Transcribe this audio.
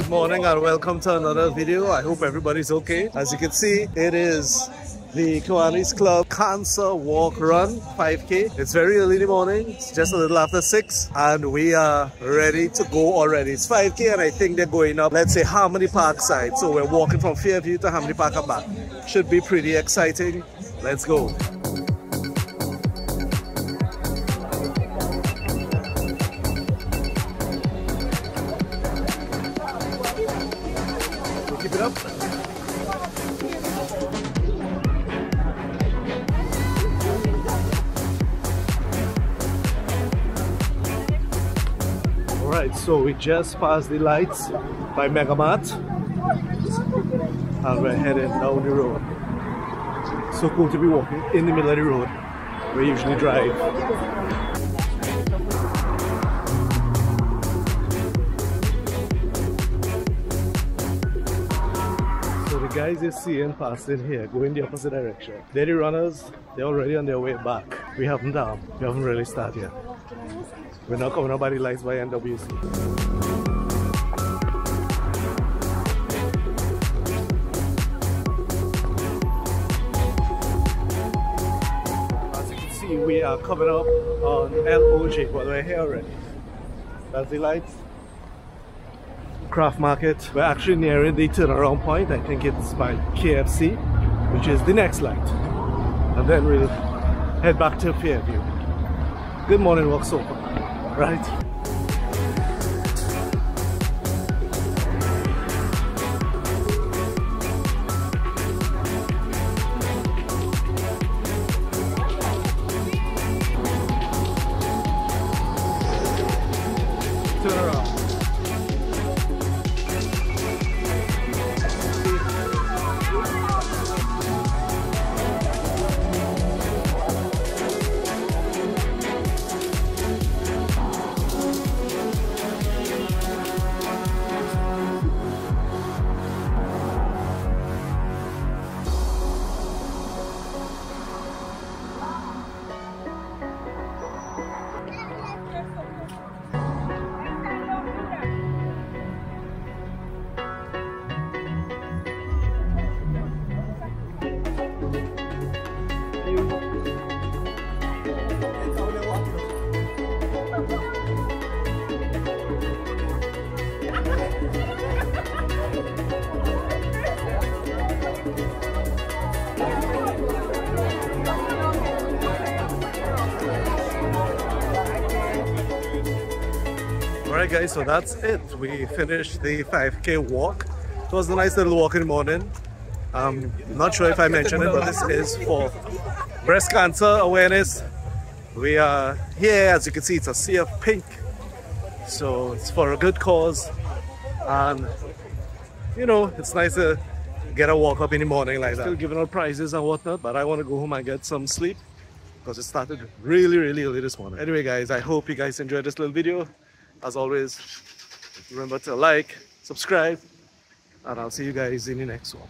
Good morning and welcome to another video. I hope everybody's okay. As you can see, it is the Kiwanis Club Cencer Walk Run 5K. It's very early in the morning. It's just a little after 6 and we are ready to go already. It's 5K and I think they're going up, let's say, Harmony Park side. So we're walking from Fairview to Harmony Park and back. Should be pretty exciting. Let's go. Keep it up. Alright, so we just passed the lights by Megamart and we're heading down the road. So cool to be walking in the middle of the road. We usually drive. The guys you're seeing passing here, going the opposite direction. They're the runners, they're already on their way back. We haven't really started yet. We're not coming up by the lights by NWC. As you can see, we are coming up on LOJ, but we're here already. That's the lights. Craft Market. We're actually nearing the turnaround point. I think it's by KFC, which is the next light, and then we'll head back to Fairview. Good morning walk so far, right? Turn around. Alright guys, so that's it. We finished the 5K walk. It was a nice little walk in the morning. Not sure if I mentioned it, but this is for breast cancer awareness. We are here, as you can see, it's a sea of pink. So it's for a good cause. And you know, it's nice to get a walk up in the morning like that. Still giving out prizes and whatnot, but I want to go home and get some sleep because it started really early this morning. Anyway guys, I hope you guys enjoyed this little video. As always, remember to like, subscribe, and I'll see you guys in the next one.